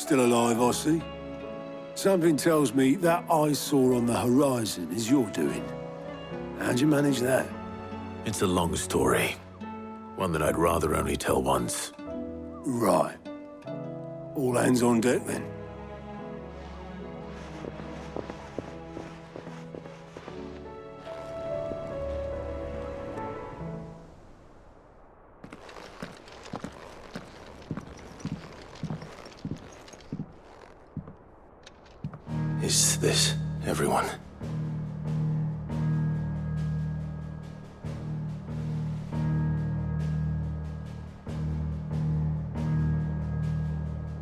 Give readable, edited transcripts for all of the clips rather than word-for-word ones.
still alive, I see. Something tells me that eyesore on the horizon is your doing. How'd you manage that? It's a long story. One that I'd rather only tell once. Right. All hands on deck, then. Is this everyone?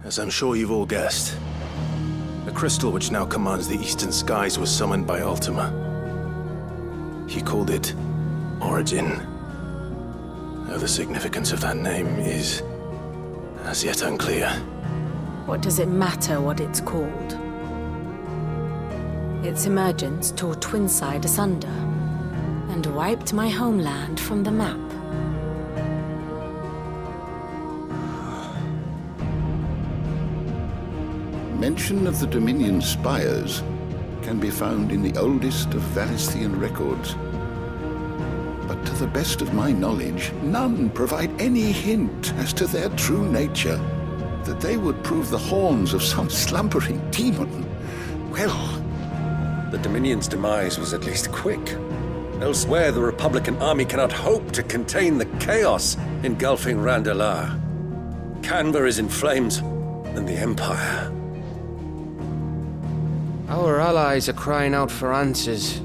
As I'm sure you've all guessed, the crystal which now commands the eastern skies was summoned by Ultima. He called it Origin. Though the significance of that name is as yet unclear. What does it matter what it's called? Its emergence tore Twinside asunder and wiped my homeland from the map. Mention of the Dominion spires can be found in the oldest of Valisthian records. But to the best of my knowledge, none provide any hint as to their true nature. That they would prove the horns of some slumbering demon. Well... The Dominion's demise was at least quick. Elsewhere, the Republican army cannot hope to contain the chaos engulfing Randalar. Canberra is in flames, and the Empire. Our allies are crying out for answers.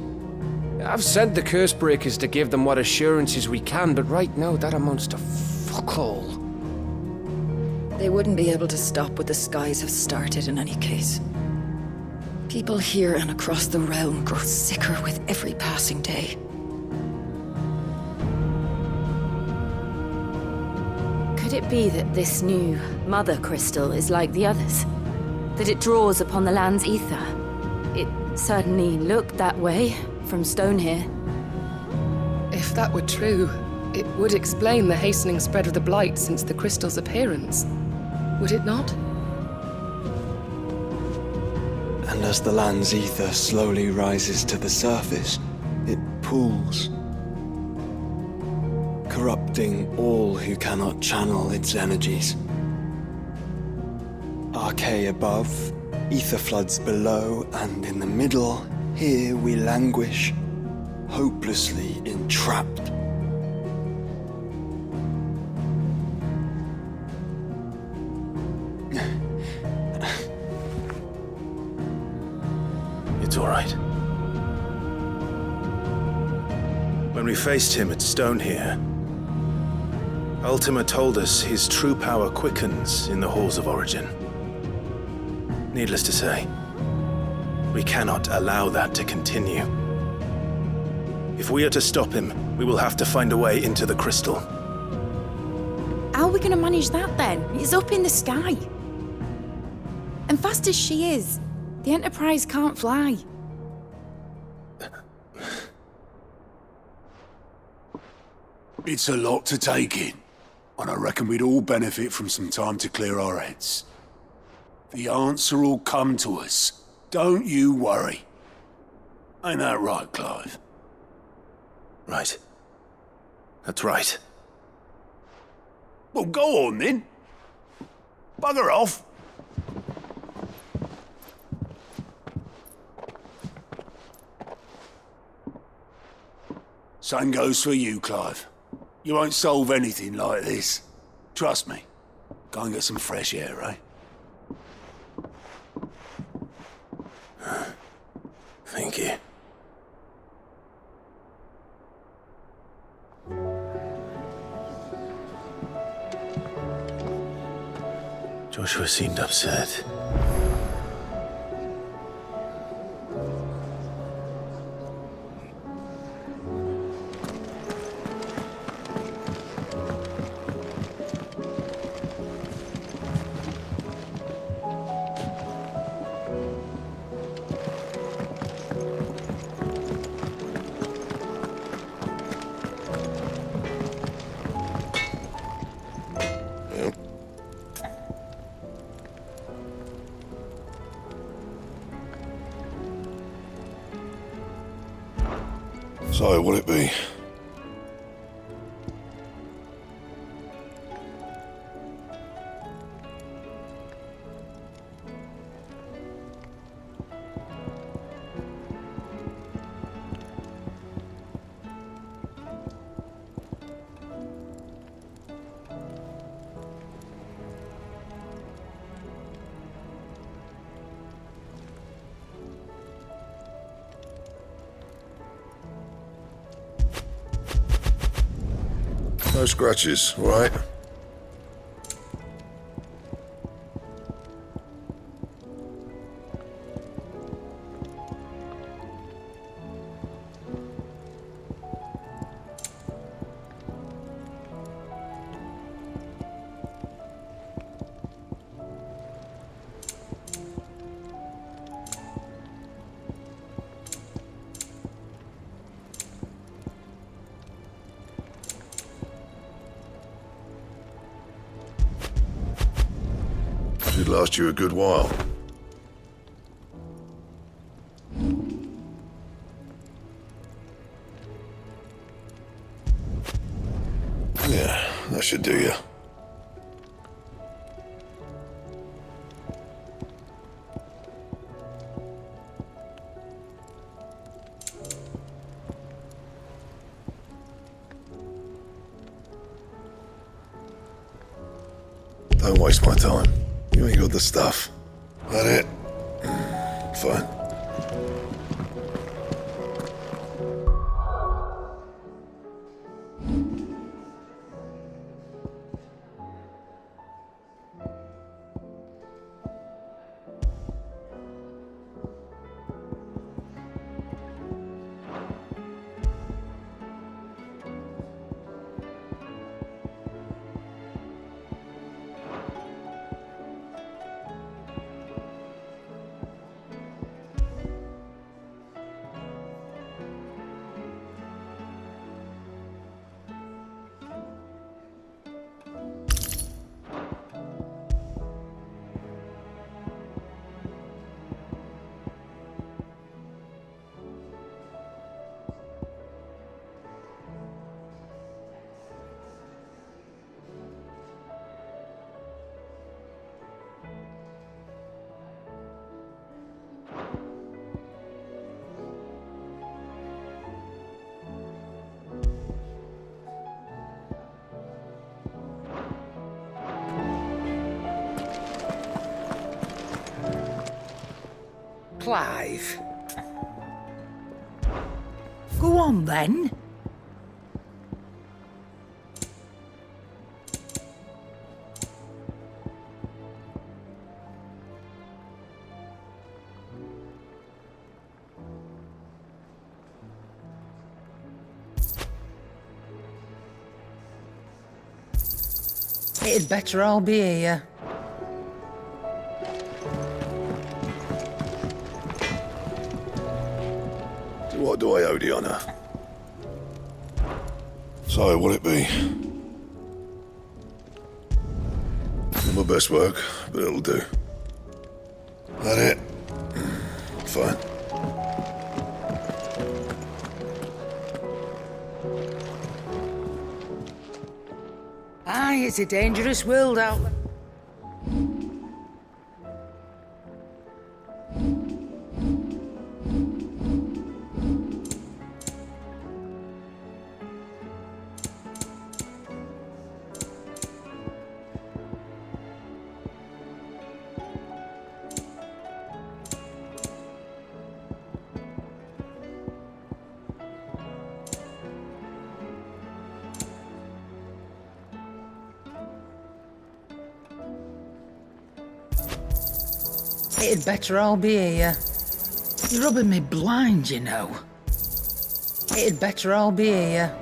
I've sent the Cursebreakers to give them what assurances we can, but right now that amounts to fuck all. They wouldn't be able to stop what the skies have started in any case. People here and across the realm grow sicker with every passing day. Could it be that this new Mother Crystal is like the others? That it draws upon the land's ether? It certainly looked that way from stone here. If that were true, it would explain the hastening spread of the Blight since the crystal's appearance. Would it not? And as the land's ether slowly rises to the surface, it pools, corrupting all who cannot channel its energies. Archay above, ether floods below, and in the middle, here we languish, hopelessly entrapped. It's all right. When we faced him at Stone here, Ultima told us his true power quickens in the halls of Origin. Needless to say, we cannot allow that to continue. If we are to stop him, we will have to find a way into the crystal. How are we going to manage that then? It's up in the sky. And fast as she is, the Enterprise can't fly. It's a lot to take in, and I reckon we'd all benefit from some time to clear our heads. The answer will come to us. Don't you worry. Ain't that right, Clive? Right. That's right. Well, go on then. Bugger off. Same goes for you, Clive. You won't solve anything like this. Trust me. Go and get some fresh air, eh? Thank you. Joshua seemed upset. So, will it be? No scratches, all right? Should last you a good while. Yeah, that should do you. Don't waste my time. You ain't got the stuff. That it? Fine. Clive. Go on then. It'd better all be here. What do I owe the honour? So, will it be? Not my best work, but it'll do. That it? Fine. Aye, it's a dangerous world out there. It'd better all be here. You're rubbing me blind, you know. It'd better all be here.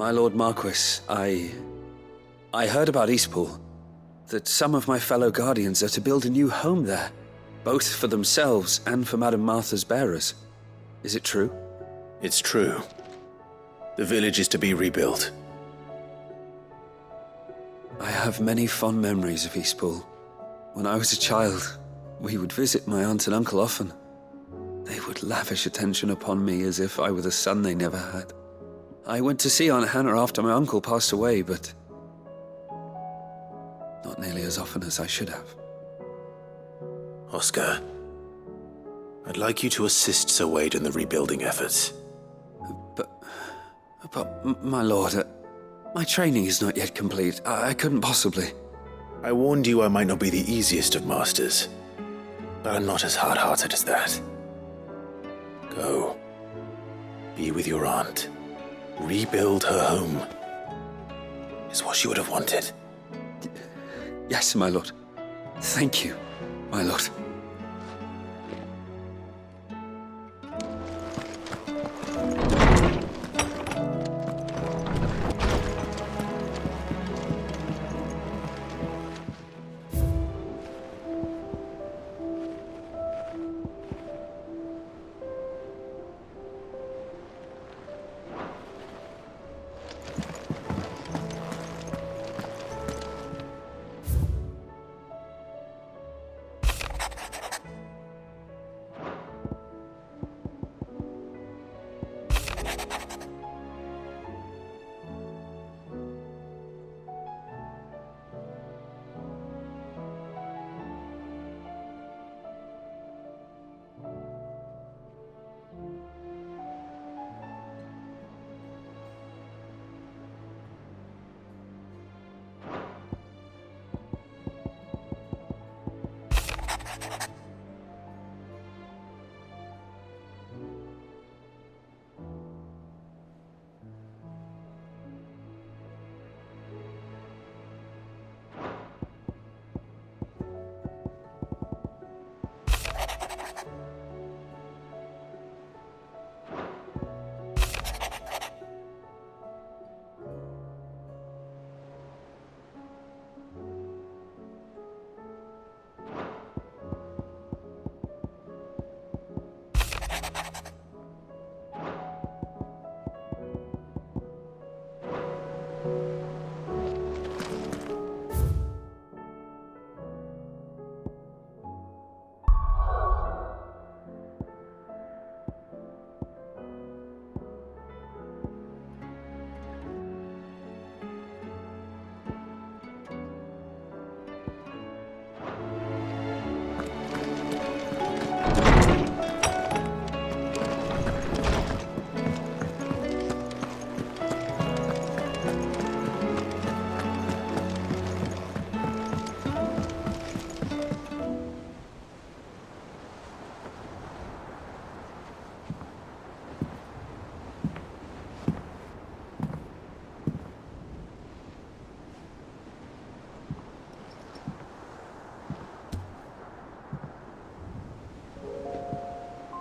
My Lord Marquis, I heard about Eastpool. That some of my fellow Guardians are to build a new home there, both for themselves and for Madame Martha's bearers. Is it true? It's true. The village is to be rebuilt. I have many fond memories of Eastpool. When I was a child, we would visit my aunt and uncle often. They would lavish attention upon me as if I were the son they never had. I went to see Aunt Hannah after my uncle passed away, but not nearly as often as I should have. Oscar, I'd like you to assist Sir Wade in the rebuilding efforts. But my lord, my training is not yet complete. I couldn't possibly. I warned you I might not be the easiest of masters, but I'm not as hard-hearted as that. Go. Be with your aunt. Rebuild her home. Is what she would have wanted. Yes, my lord. Thank you, my lord.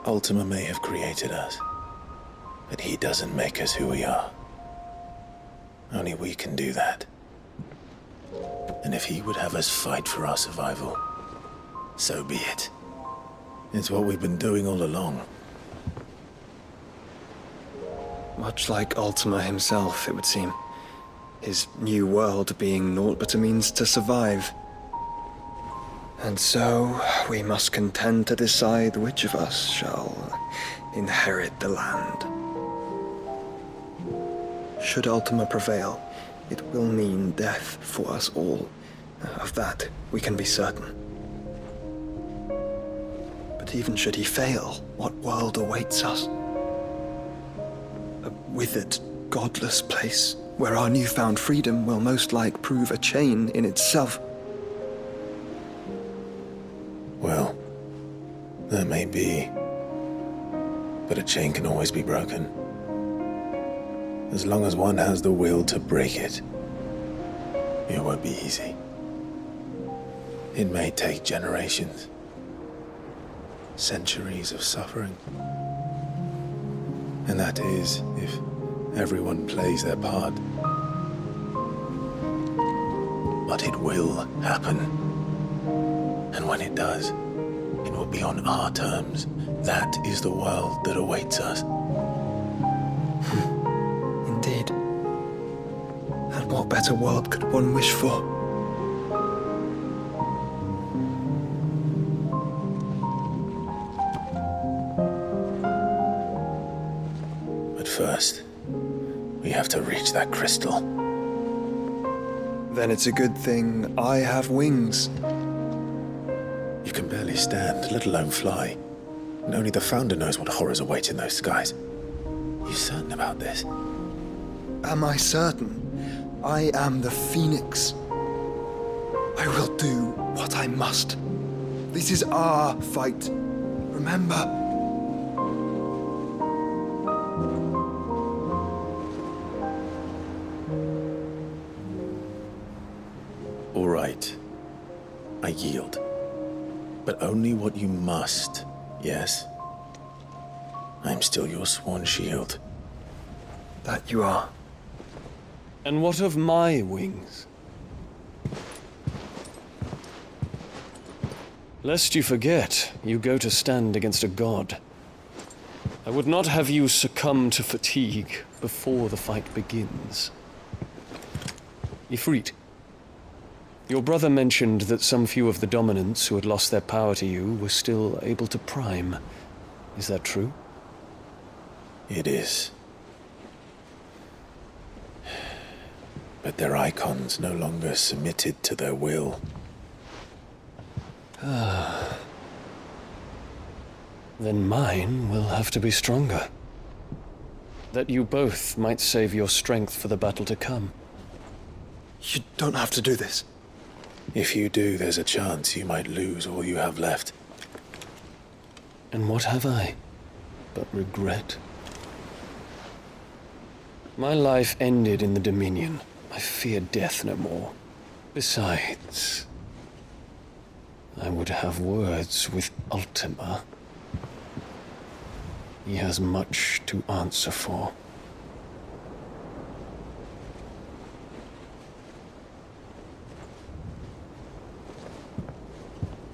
Ultima may have created us, but he doesn't make us who we are. Only we can do that. And if he would have us fight for our survival, so be it. It's what we've been doing all along. Much like Ultima himself, it would seem. His new world being naught but a means to survive. And so, we must contend to decide which of us shall inherit the land. Should Ultima prevail, it will mean death for us all. Of that, we can be certain. But even should he fail, what world awaits us? A withered, godless place, where our newfound freedom will most like prove a chain in itself. Well, that may be, but a chain can always be broken. As long as one has the will to break it, it won't be easy. It may take generations, centuries of suffering. And that is, if Everyone plays their part. But it will happen. And when it does, it will be on our terms. That is the world that awaits us. Indeed. And what better world could one wish for? But first, we have to reach that crystal. Then it's a good thing I have wings. You can barely stand, let alone fly. And only the Founder knows what horrors await in those skies. You certain about this? Am I certain? I am the Phoenix. I will do what I must. This is our fight. Remember? All right. I yield. But only what you must, yes? I'm still your sworn shield. That you are. And what of my wings? Lest you forget, you go to stand against a god. I would not have you succumb to fatigue before the fight begins. Ifrit, your brother mentioned that some few of the dominants who had lost their power to you were still able to prime. Is that true? It is. But their icons no longer submitted to their will. Then mine will have to be stronger. That you both might save your strength for the battle to come. You don't have to do this. If you do, there's a chance you might lose all you have left. And what have I but regret? My life ended in the Dominion. I fear death no more. Besides, I would have words with Ultima. He has much to answer for.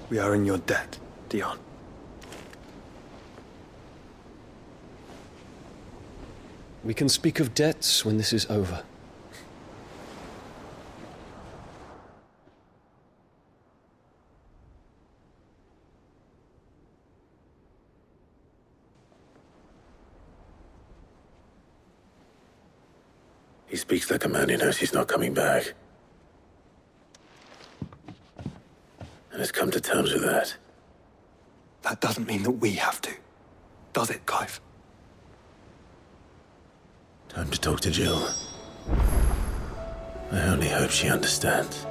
We are in your debt, Dion. We can speak of debts when this is over. He speaks like a man who knows he's not coming back. And has come to terms with that. That doesn't mean that we have to, does it, Clive? Time to talk to Jill. I only hope she understands.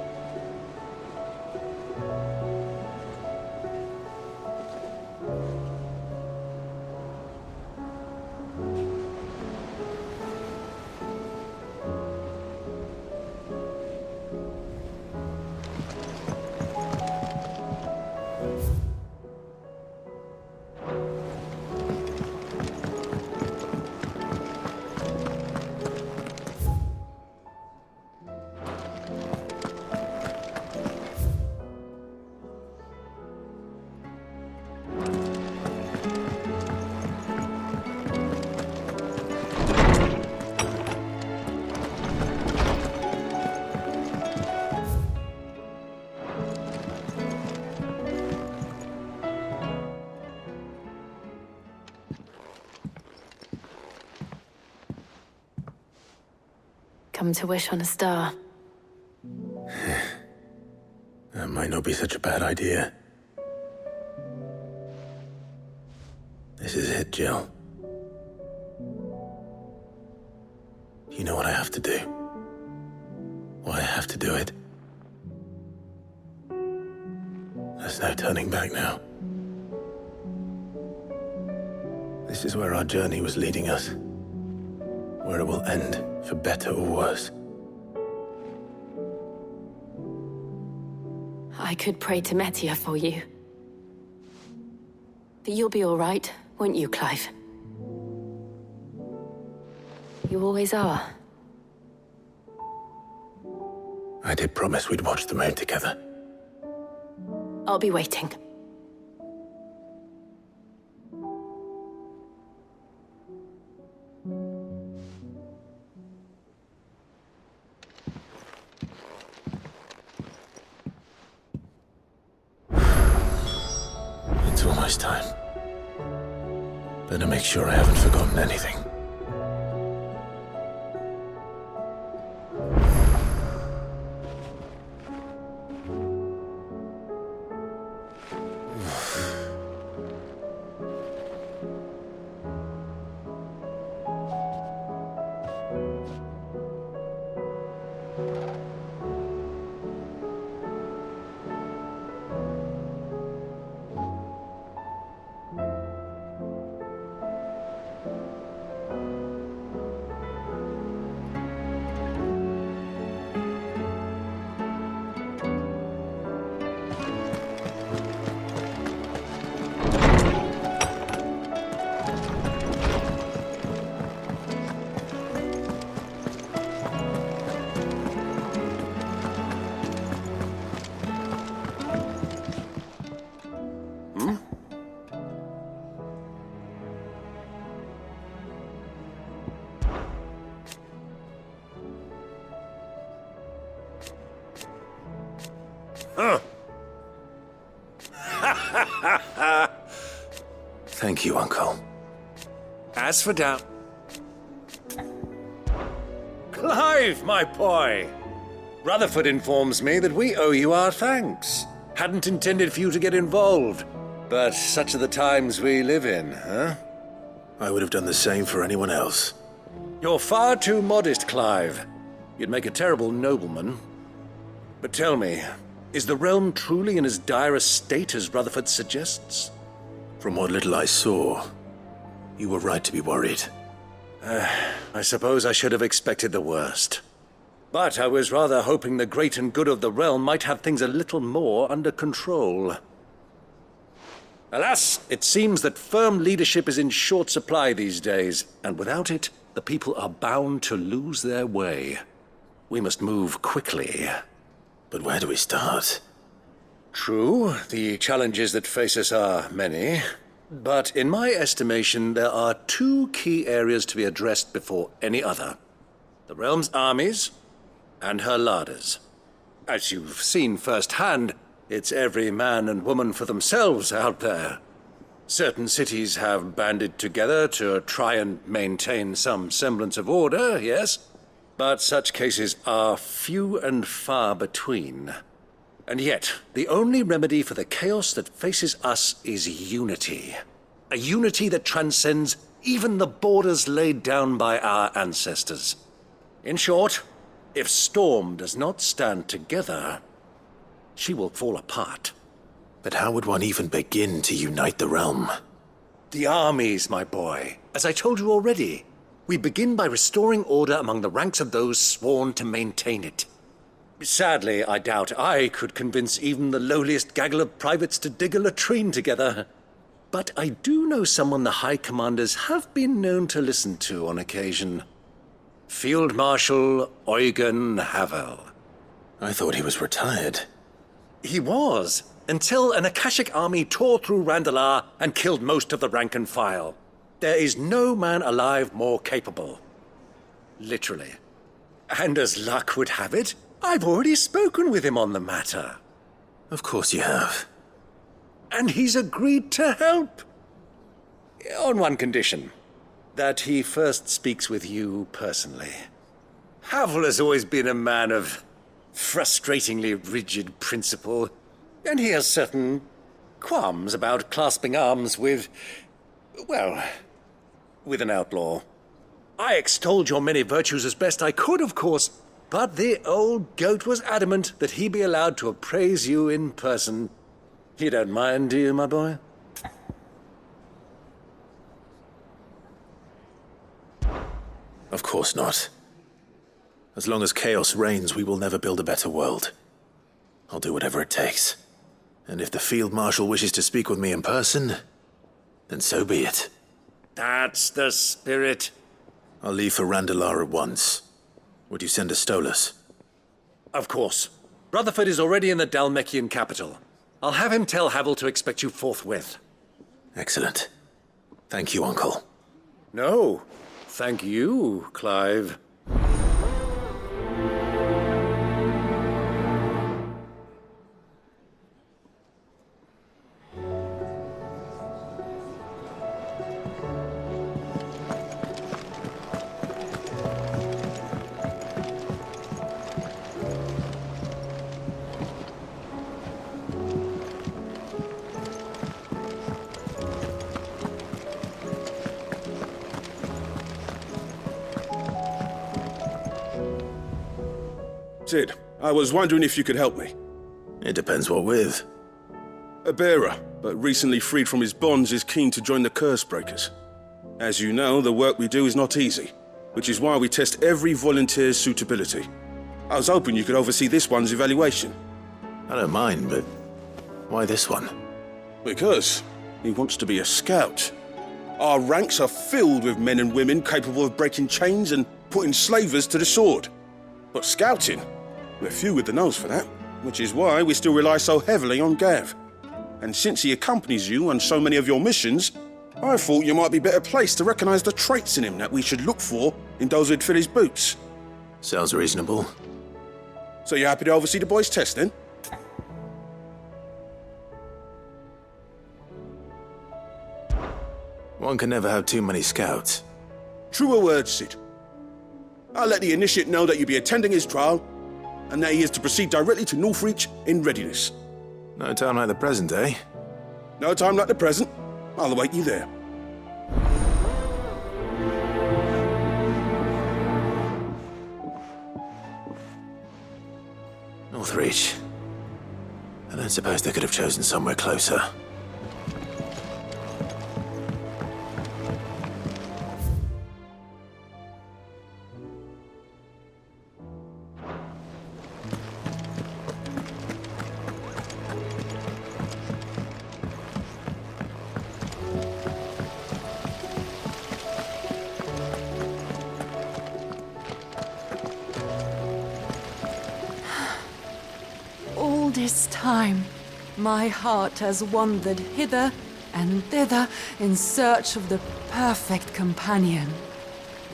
Come to wish on a star. That might not be such a bad idea. This is it, Jill. You know what I have to do. Why I have to do it. There's no turning back now. This is where our journey was leading us. Where it will end, for better or worse. I could pray to Metia for you. But you'll be all right, won't you, Clive? You always are. I did promise we'd watch the moon together. I'll be waiting. It's almost time. Better make sure I haven't forgotten anything. Thank you, Uncle. As for doubt... Clive, my boy! Rutherford informs me that we owe you our thanks. Hadn't intended for you to get involved, but such are the times we live in, huh? I would have done the same for anyone else. You're far too modest, Clive. You'd make a terrible nobleman. But tell me, is the realm truly in as dire a state as Rutherford suggests? From what little I saw, you were right to be worried. I suppose I should have expected the worst. But I was rather hoping the great and good of the realm might have things a little more under control. Alas, it seems that firm leadership is in short supply these days, and without it, the people are bound to lose their way. We must move quickly. But where do we start? True, the challenges that face us are many. But in my estimation, there are two key areas to be addressed before any other. The realm's armies and her larders. As you've seen firsthand, it's every man and woman for themselves out there. Certain cities have banded together to try and maintain some semblance of order, yes? But such cases are few and far between. And yet, the only remedy for the chaos that faces us is unity. A unity that transcends even the borders laid down by our ancestors. In short, if Storm does not stand together, she will fall apart. But how would one even begin to unite the realm? The armies, my boy. As I told you already, we begin by restoring order among the ranks of those sworn to maintain it. Sadly, I doubt I could convince even the lowliest gaggle of privates to dig a latrine together. But I do know someone the High Commanders have been known to listen to on occasion. Field Marshal Eugen Havel. I thought he was retired. He was, until an Akashic army tore through Randalar and killed most of the rank and file. There is no man alive more capable. Literally. And as luck would have it, I've already spoken with him on the matter. Of course you have. And he's agreed to help. On one condition. That he first speaks with you personally. Havel has always been a man of frustratingly rigid principle, and he has certain qualms about clasping arms with, well, with an outlaw. I extolled your many virtues as best I could, of course, but the old goat was adamant that he be allowed to appraise you in person. You don't mind, do you, my boy? Of course not. As long as chaos reigns, we will never build a better world. I'll do whatever it takes. And if the Field Marshal wishes to speak with me in person, then so be it. That's the spirit. I'll leave for Randalar at once. Would you send a Stolas? Of course. Rutherford is already in the Dalmekian capital. I'll have him tell Havel to expect you forthwith. Excellent. Thank you, Uncle. No, thank you, Clive. Sid, I was wondering if you could help me. It depends what with. A bearer, but recently freed from his bonds, is keen to join the Curse Breakers. As you know, the work we do is not easy, which is why we test every volunteer's suitability. I was hoping you could oversee this one's evaluation. I don't mind, but why this one? Because he wants to be a scout. Our ranks are filled with men and women capable of breaking chains and putting slavers to the sword. But scouting? We're few with the nose for that, which is why we still rely so heavily on Gav. And since he accompanies you on so many of your missions, I thought you might be better placed to recognize the traits in him that we should look for in those who'd fill his boots. Sounds reasonable. So you're happy to oversee the boys' test, then? One can never have too many scouts. Truer words, Sid. I'll let the initiate know that you'll be attending his trial, and that he is to proceed directly to Northreach in readiness. No time like the present, eh? No time like the present. I'll await you there. Northreach. I don't suppose they could have chosen somewhere closer. All this time, my heart has wandered hither and thither in search of the perfect companion.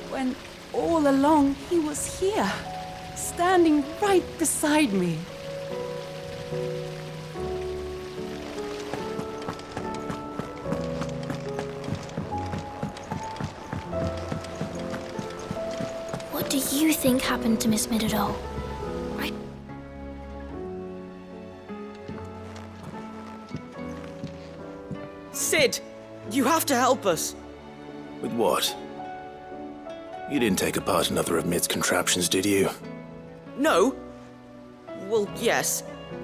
When all along he was here, standing right beside me. What do you think happened to Miss Midadol? Sid, you have to help us. With what? You didn't take apart another of Mid's contraptions, did you? No. Well, yes,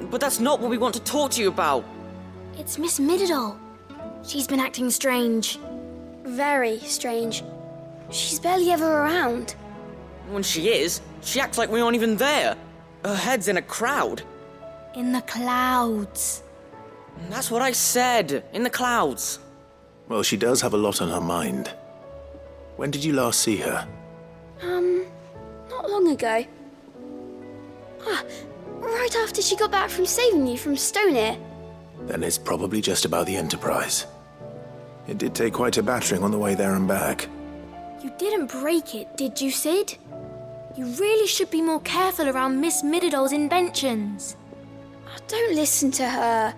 but that's not what we want to talk to you about. It's Miss Midadol. She's been acting strange. Very strange. She's barely ever around. When she is, she acts like we aren't even there. Her head's in a crowd. In the clouds. That's what I said. In the clouds. Well, she does have a lot on her mind. When did you last see her? Not long ago. Right after she got back from saving you from Stonehenge. Then it's probably just about the Enterprise. It did take quite a battering on the way there and back. You didn't break it, did you, Sid? You really should be more careful around Miss Midadol's inventions. Don't listen to her.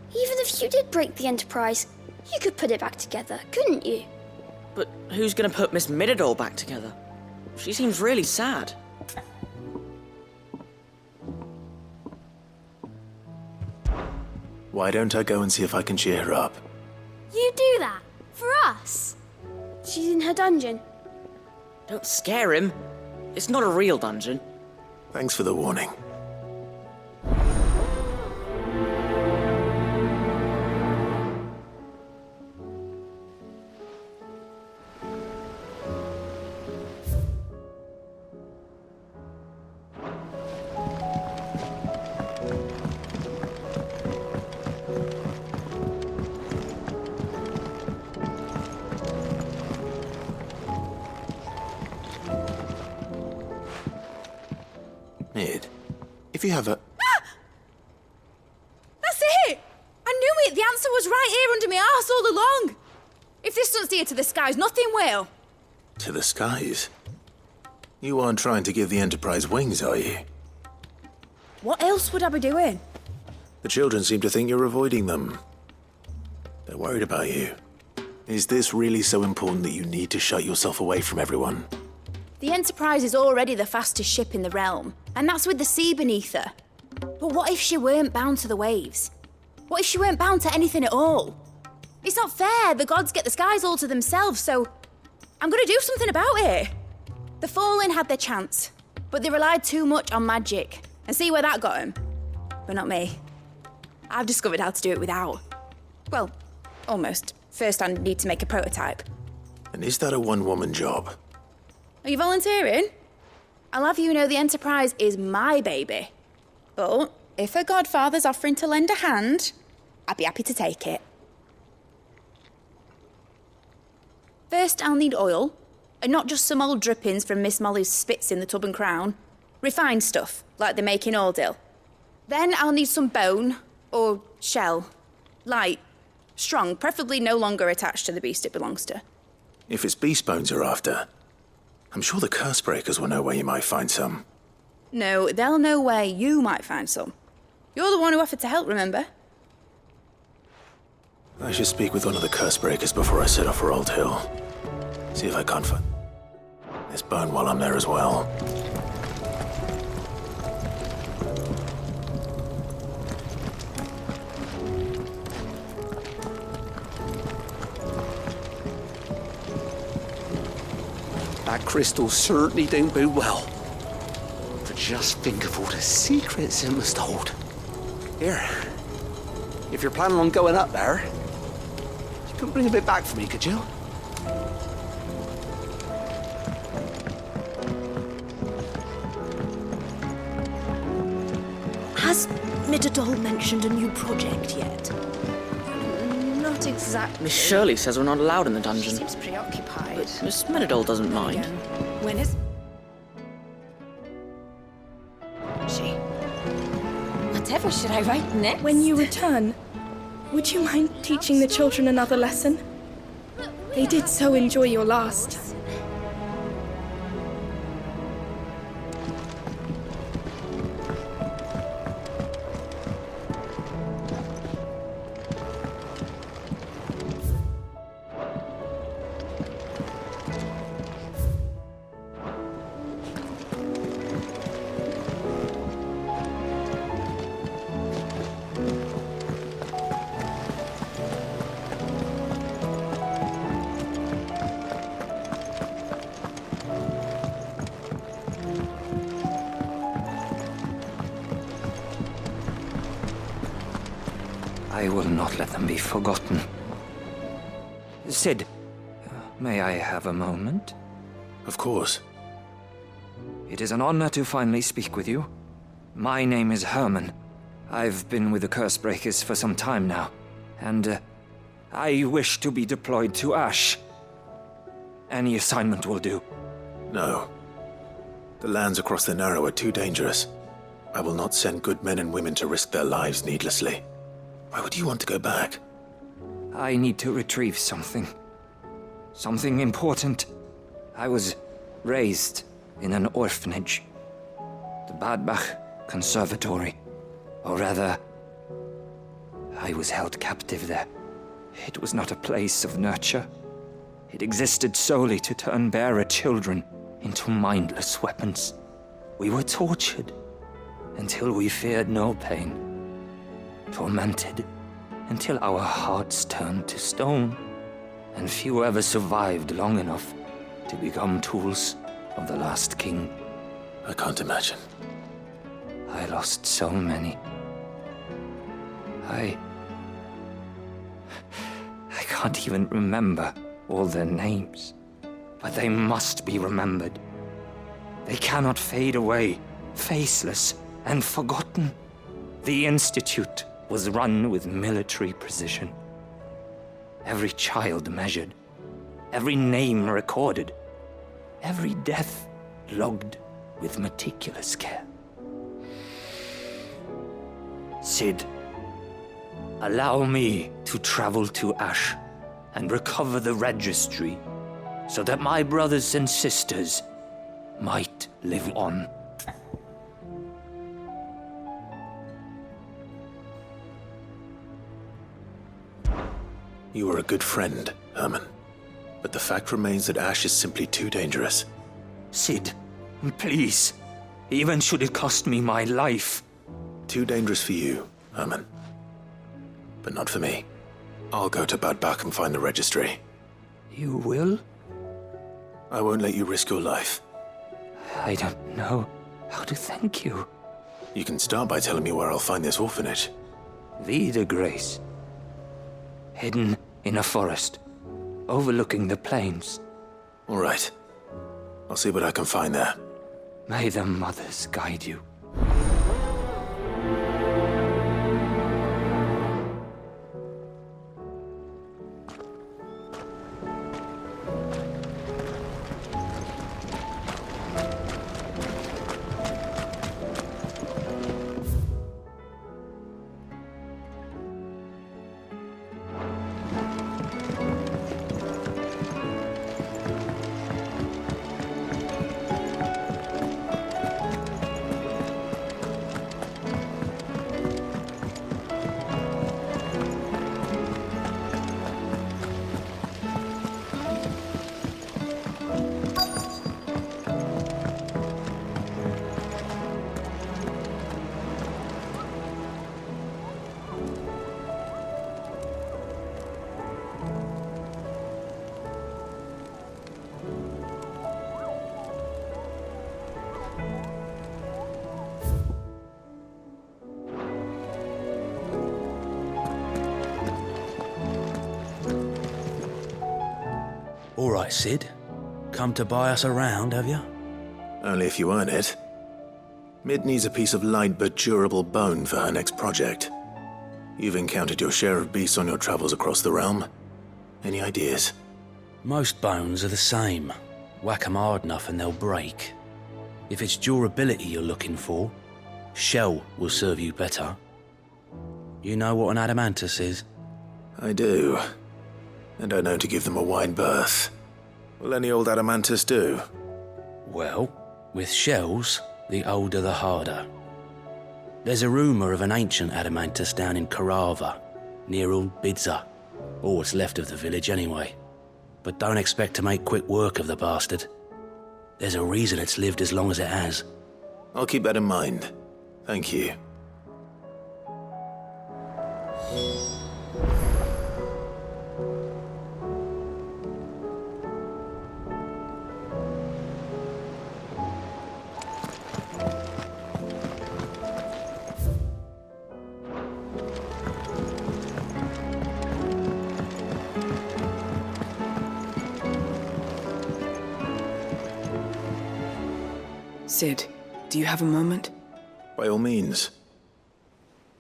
Even if you did break the Enterprise, you could put it back together, couldn't you? But who's gonna put Miss Midadol back together? She seems really sad. Why don't I go and see if I can cheer her up? You do that? For us? She's in her dungeon. Don't scare him. It's not a real dungeon. Thanks for the warning. you have a... That's it! I knew it! The answer was right here under my arse all along! If this doesn't steer to the skies, nothing will! To the skies? You aren't trying to give the Enterprise wings, are you? What else would I be doing? The children seem to think you're avoiding them. They're worried about you. Is this really so important that you need to shut yourself away from everyone? The Enterprise is already the fastest ship in the realm, and that's with the sea beneath her. But what if she weren't bound to the waves? What if she weren't bound to anything at all? It's not fair. The gods get the skies all to themselves, so I'm gonna do something about it. The Fallen had their chance, but they relied too much on magic. And see where that got them? But not me. I've discovered how to do it without. Well, almost. First, I need to make a prototype. And is that a one-woman job? Are you volunteering? I'll have you know the Enterprise is my baby. But if her godfather's offering to lend a hand, I'd be happy to take it. First, I'll need oil, and not just some old drippings from Miss Molly's spits in the Tub and Crown. Refined stuff, like they make in Ordill. Then I'll need some bone, or shell. Light, strong, preferably no longer attached to the beast it belongs to. If it's beast bones you're after, I'm sure the Cursebreakers will know where you might find some. No, they'll know where you might find some. You're the one who offered to help, remember? I should speak with one of the Cursebreakers before I set off for Old Hill. See if I can't find this bone while I'm there as well. That crystal certainly don't bode well. But just think of all the secrets it must hold. Here, if you're planning on going up there, you could bring a bit back for me, could you? Has Midadol mentioned a new project yet? Not exactly. Miss Shirley says we're not allowed in the dungeon. She seems preoccupied. But Miss Midadol doesn't mind. When is... Whatever should I write next? When you return, would you mind teaching the children another lesson? They did so enjoy your last. I will not let them be forgotten. Sid, may I have a moment? Of course. It is an honor to finally speak with you. My name is Herman. I've been with the Cursebreakers for some time now, and I wish to be deployed to Ash. Any assignment will do. No. The lands across the Narrow are too dangerous. I will not send good men and women to risk their lives needlessly. Why would you want to go back? I need to retrieve something. Something important. I was raised in an orphanage. The Badbach Conservatory. Or rather, I was held captive there. It was not a place of nurture. It existed solely to turn bearer children into mindless weapons. We were tortured until we feared no pain. Tormented until our hearts turned to stone, and few ever survived long enough to become tools of the last king. I can't imagine. I lost so many. I can't even remember all their names, but they must be remembered. They cannot fade away, faceless and forgotten. The Institute was run with military precision. Every child measured, every name recorded, every death logged with meticulous care. Sid, allow me to travel to Ash and recover the registry so that my brothers and sisters might live on. You are a good friend, Herman. But the fact remains that Ash is simply too dangerous. Sid, please. Even should it cost me my life. Too dangerous for you, Herman. But not for me. I'll go to Bad Bach and find the registry. You will? I won't let you risk your life. I don't know how to thank you. You can start by telling me where I'll find this orphanage. Vida Grace. Hidden in a forest, overlooking the plains. All right. I'll see what I can find there. May the mothers guide you. All right, Sid. Come to buy us around, have you? Only if you earn it. Mid needs a piece of light but durable bone for her next project. You've encountered your share of beasts on your travels across the realm. Any ideas? Most bones are the same. Whack 'em hard enough and they'll break. If it's durability you're looking for, shell will serve you better. You know what an adamantus is? I do. And I know to give them a wide berth. Will any old adamantus do? Well, with shells, the older the harder. There's a rumour of an ancient adamantus down in Karava, near Old Bidza, or what's left of the village anyway. But don't expect to make quick work of the bastard. There's a reason it's lived as long as it has. I'll keep that in mind. Thank you. Sid, do you have a moment? By all means.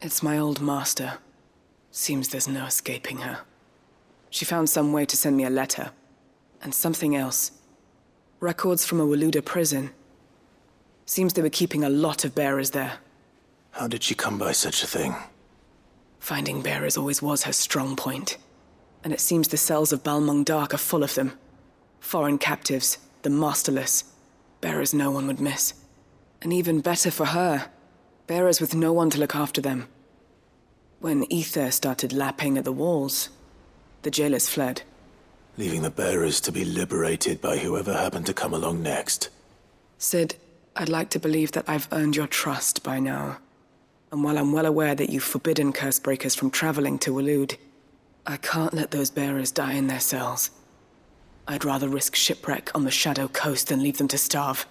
It's my old master. Seems there's no escaping her. She found some way to send me a letter. And something else. Records from a Waluda prison. Seems they were keeping a lot of bearers there. How did she come by such a thing? Finding bearers always was her strong point. And it seems the cells of Balmung Dark are full of them. Foreign captives, the masterless. Bearers no one would miss. And even better for her, bearers with no one to look after them. When ether started lapping at the walls, the jailers fled. Leaving the bearers to be liberated by whoever happened to come along next. Sid, I'd like to believe that I've earned your trust by now. And while I'm well aware that you've forbidden Cursebreakers from traveling to Waloed, I can't let those bearers die in their cells. I'd rather risk shipwreck on the Shadow Coast than leave them to starve.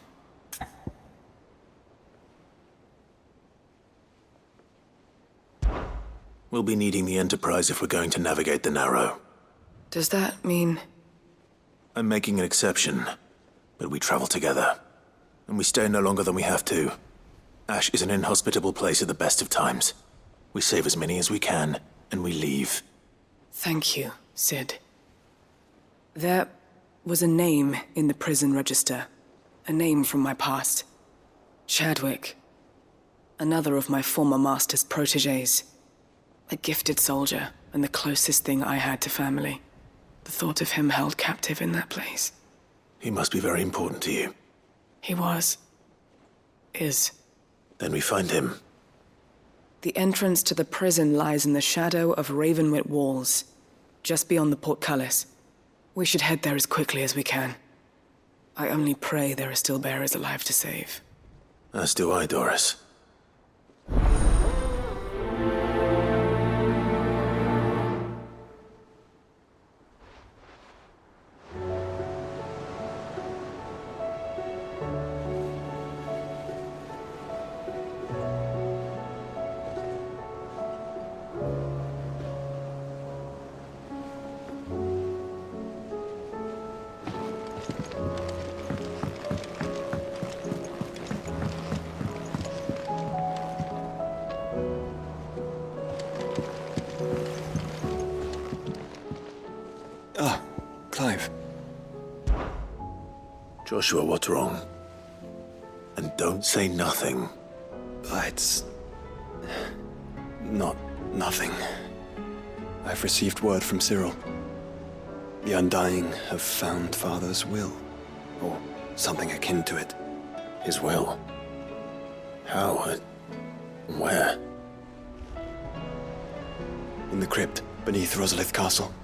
We'll be needing the Enterprise if we're going to navigate the Narrow. Does that mean... I'm making an exception, but we travel together. And we stay no longer than we have to. Ash is an inhospitable place at the best of times. We save as many as we can, and we leave. Thank you, Sid. There was a name in the prison register. A name from my past. Chadwick. Another of my former master's protégés. A gifted soldier, and the closest thing I had to family. The thought of him held captive in that place. He must be very important to you. He was. Is. Then we find him. The entrance to the prison lies in the shadow of Ravenwit walls, just beyond the portcullis. We should head there as quickly as we can. I only pray there are still bearers alive to save. As do I, Doris. Clive. Joshua, what's wrong? And don't say nothing. It's... not nothing. I've received word from Cyril. The Undying have found Father's will, or something akin to it. His will? How? Where? In the crypt, beneath Rosalith Castle.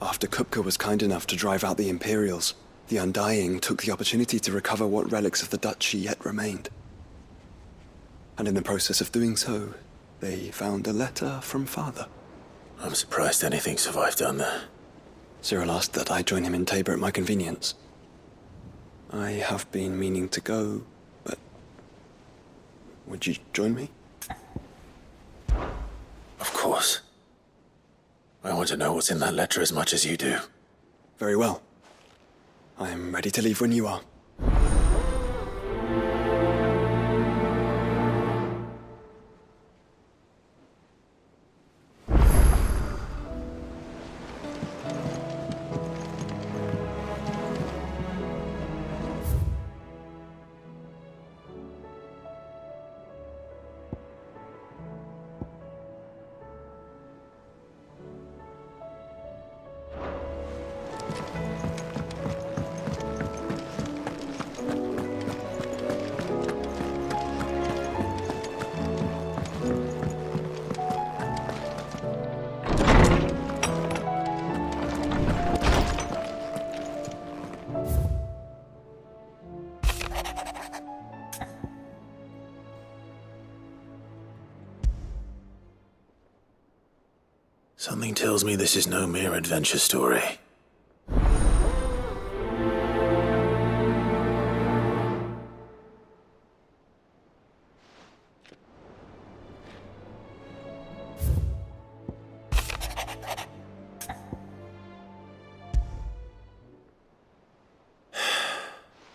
After Kupka was kind enough to drive out the Imperials, the Undying took the opportunity to recover what relics of the Duchy yet remained. And in the process of doing so, they found a letter from Father. I'm surprised anything survived down there. Cyril asked that I join him in Tabor at my convenience. I have been meaning to go, but... would you join me? Of course. I want to know what's in that letter as much as you do. Very well. I am ready to leave when you are. Something tells me this is no mere adventure story.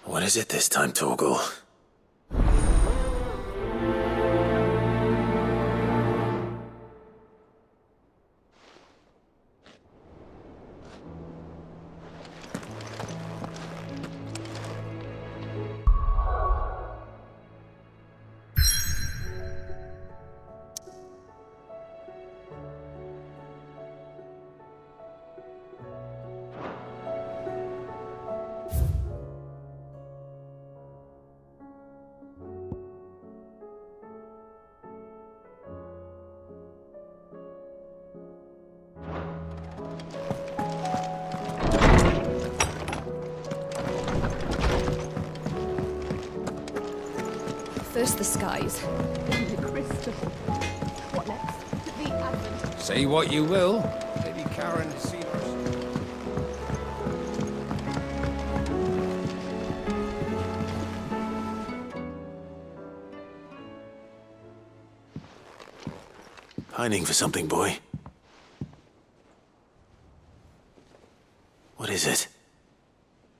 What is it this time, Torgal? First the skies, then the crystal. What next? The advent. Say what you will. Lady Karen has seen us. Pining for something, boy. What is it?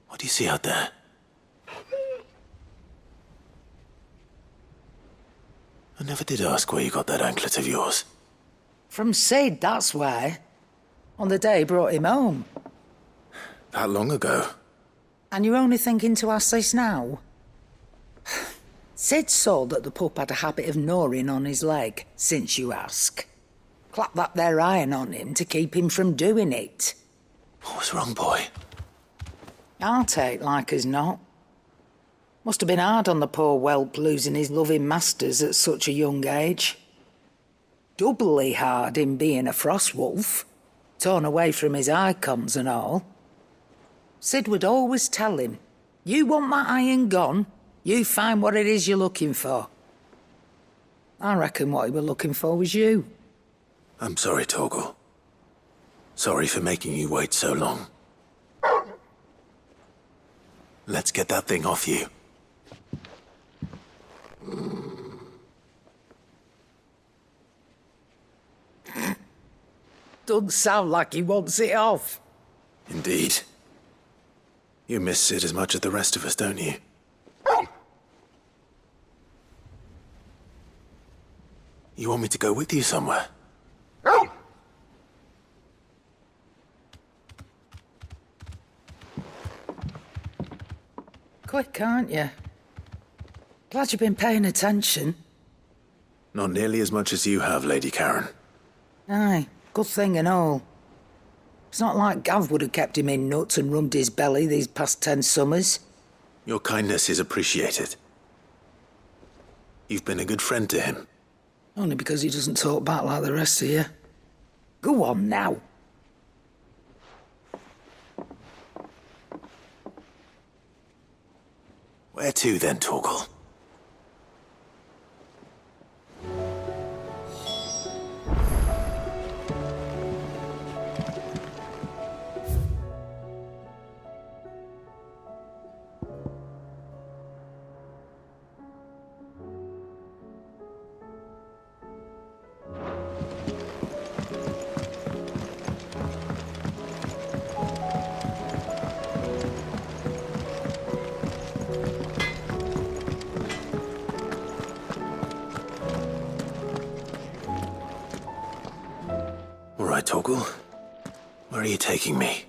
What do you see out there? I never did ask where you got that anklet of yours. From Sid, that's why. On the day he brought him home. That long ago? And you're only thinking to ask this now? Sid saw that the pup had a habit of gnawing on his leg, since you ask. Clap that there iron on him to keep him from doing it. What was wrong, boy? I'll take like as not. Must have been hard on the poor whelp losing his loving masters at such a young age. Doubly hard in being a frost wolf, torn away from his icons and all. Sid would always tell him, you want that iron gone, you find what it is you're looking for. I reckon what he were looking for was you. I'm sorry, Torgal. Sorry for making you wait so long. Let's get that thing off you. Doesn't sound like he wants it off. Indeed. You miss Sid as much as the rest of us, don't you? You want me to go with you somewhere? Quick, aren't you? Glad you've been paying attention. Not nearly as much as you have, Lady Karen. Aye, good thing and all. It's not like Gav would have kept him in nuts and rubbed his belly these past 10 summers. Your kindness is appreciated. You've been a good friend to him. Only because he doesn't talk back like the rest of you. Go on now. Where to then, Torgal? Torgal, where are you taking me?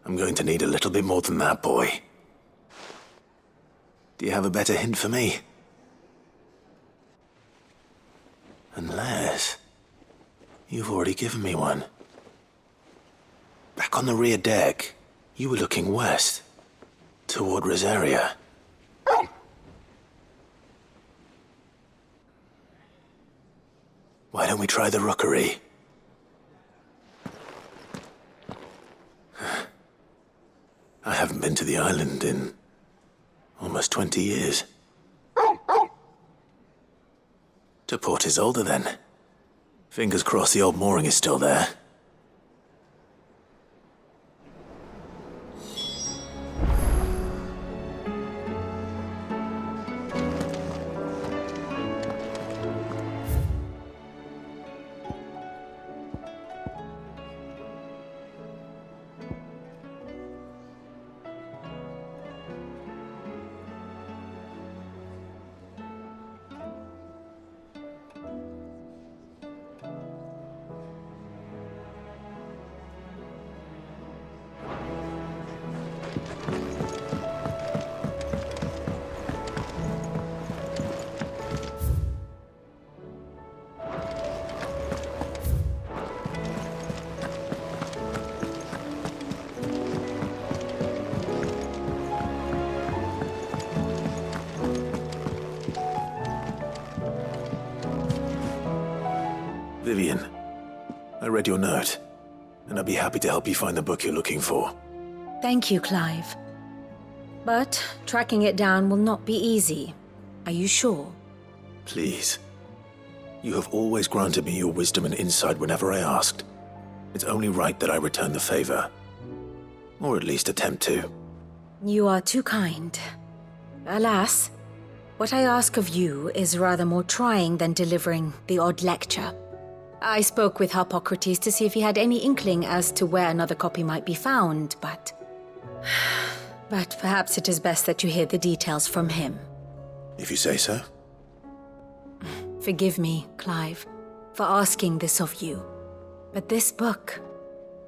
I'm going to need a little bit more than that, boy. Do you have a better hint for me? Unless you've already given me one. Back on the rear deck, you were looking west, toward Rosaria. Why don't we try the rookery? I haven't been to the island in almost 20 years. To Port Isolde, then. Fingers crossed the old mooring is still there. Vivian, I read your note, and I'd be happy to help you find the book you're looking for. Thank you, Clive. But tracking it down will not be easy. Are you sure? Please. You have always granted me your wisdom and insight whenever I asked. It's only right that I return the favor. Or at least attempt to. You are too kind. Alas, what I ask of you is rather more trying than delivering the odd lecture. I spoke with Harpocrates to see if he had any inkling as to where another copy might be found, but perhaps it is best that you hear the details from him. If you say so. Forgive me, Clive, for asking this of you. But this book,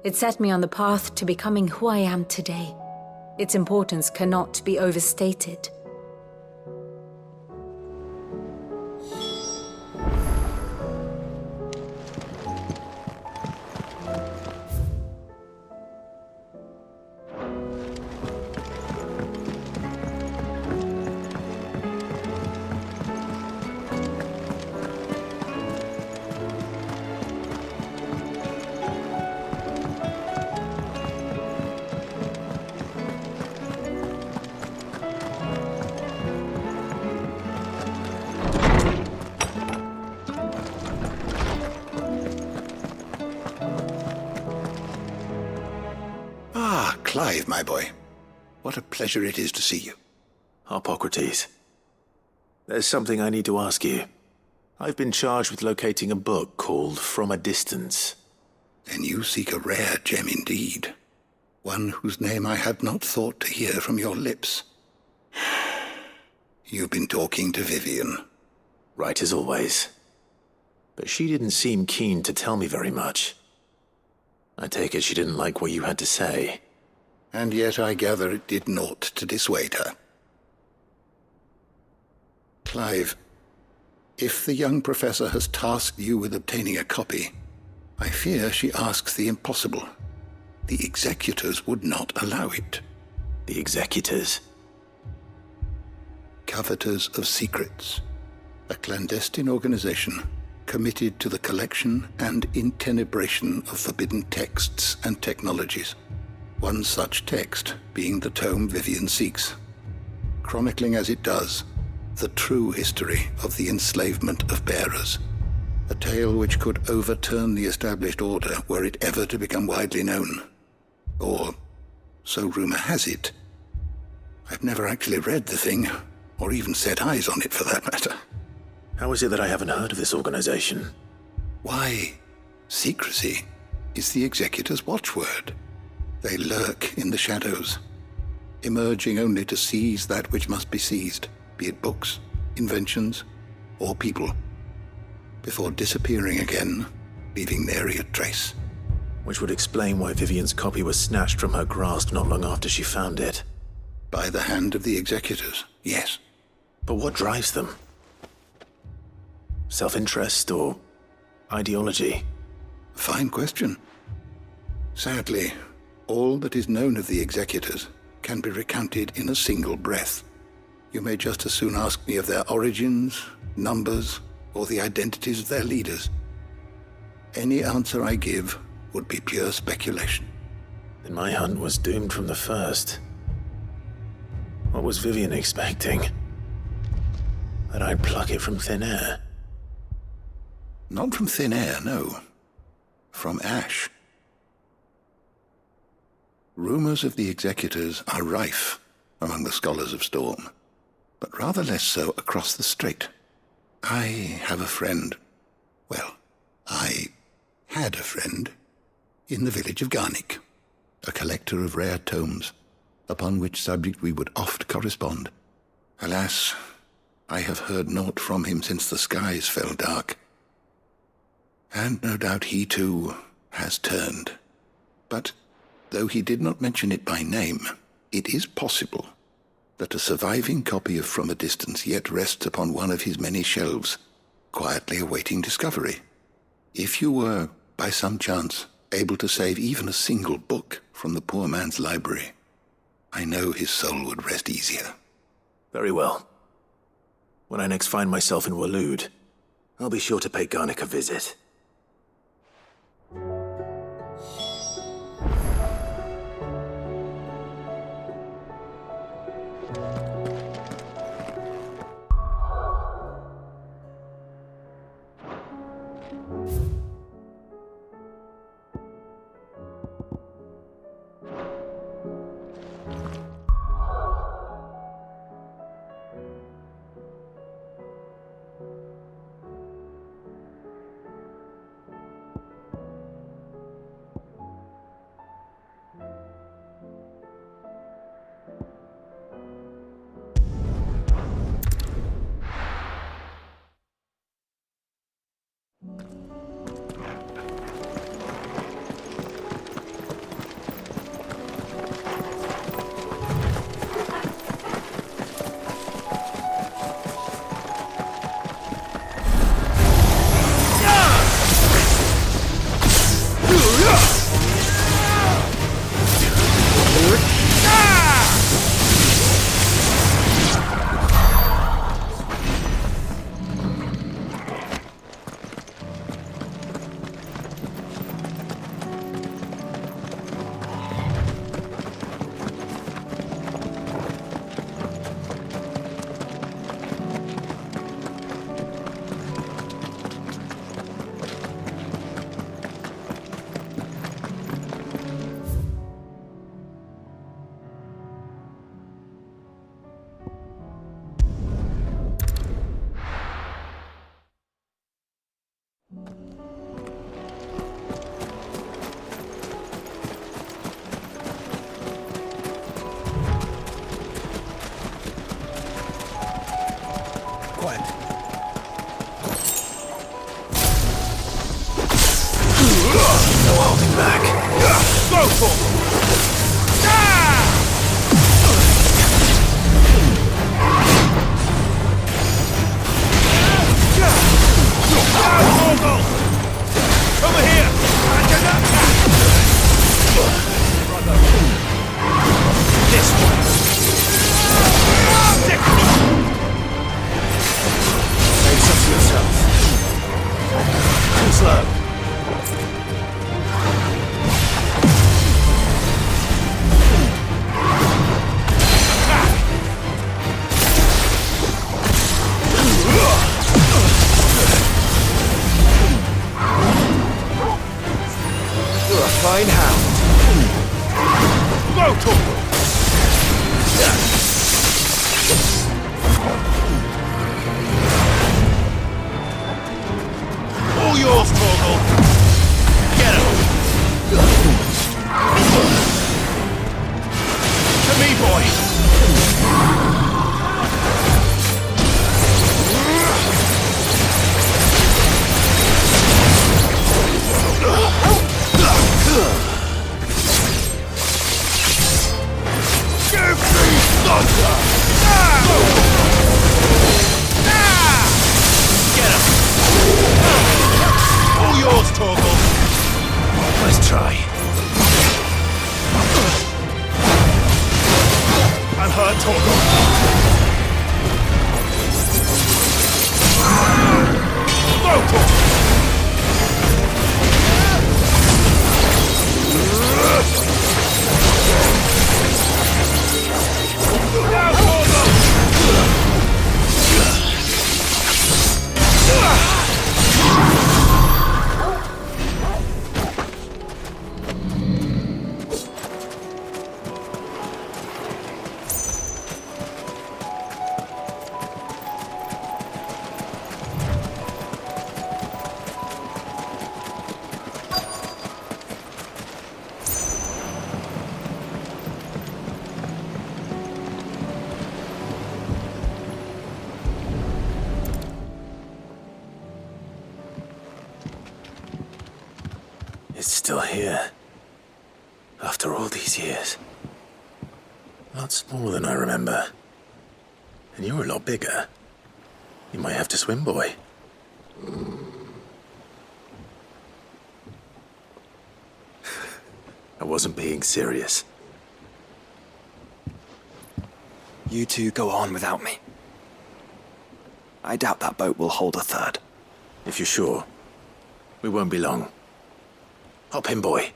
it set me on the path to becoming who I am today. Its importance cannot be overstated. Clive, my boy. What a pleasure it is to see you. Hippocrates. There's something I need to ask you. I've been charged with locating a book called From a Distance. Then you seek a rare gem indeed. One whose name I had not thought to hear from your lips. You've been talking to Vivian. Right as always. But she didn't seem keen to tell me very much. I take it she didn't like what you had to say. And yet I gather it did naught to dissuade her. Clive, if the young professor has tasked you with obtaining a copy, I fear she asks the impossible. The executors would not allow it. The executors? Coveters of Secrets, a clandestine organization committed to the collection and intenebration of forbidden texts and technologies. One such text being the tome Vivian seeks, chronicling as it does the true history of the enslavement of bearers, a tale which could overturn the established order were it ever to become widely known. Or, so rumor has it. I've never actually read the thing, or even set eyes on it for that matter. How is it that I haven't heard of this organization? Why, secrecy is the executor's watchword. They lurk in the shadows, emerging only to seize that which must be seized, be it books, inventions, or people, before disappearing again, leaving nary a trace. Which would explain why Vivian's copy was snatched from her grasp not long after she found it. By the hand of the executors, yes. But what drives them? Self-interest or ideology? Fine question. Sadly, all that is known of the executors can be recounted in a single breath. You may just as soon ask me of their origins, numbers, or the identities of their leaders. Any answer I give would be pure speculation. Then my hunt was doomed from the first. What was Vivian expecting? That I'd pluck it from thin air? Not from thin air, no. From ash. Rumors of the executors are rife among the scholars of Storm, but rather less so across the strait. I have a friend. Well, I had a friend in the village of Garnick, a collector of rare tomes, upon which subject we would oft correspond. Alas, I have heard naught from him since the skies fell dark. And no doubt he too has turned. But though he did not mention it by name, it is possible that a surviving copy of From a Distance yet rests upon one of his many shelves, quietly awaiting discovery. If you were, by some chance, able to save even a single book from the poor man's library, I know his soul would rest easier. Very well. When I next find myself in Waloed, I'll be sure to pay Garnick a visit. back. Go for over here! This way! Face up to yourself. Too slow. You're a fine hound. Go, Torgal! All yours, Torgal! Get him! To me, boy! Give me thunder! Get him! All yours, Torgal! Let's try. I'm hurt, Torgal. Go, Torgal! Now, Torgal! It's still here. After all these years. A lot smaller than I remember. And you're a lot bigger. You might have to swim, boy. I wasn't being serious. You two go on without me. I doubt that boat will hold a third. If you're sure, we won't be long. Hop in, boy.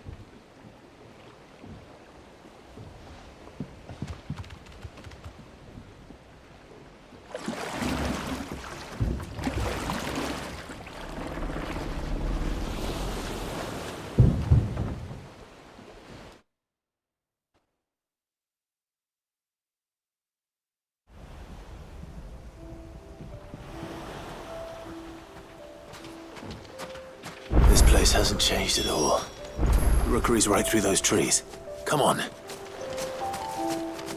This place hasn't changed at all. The rookery's right through those trees. Come on.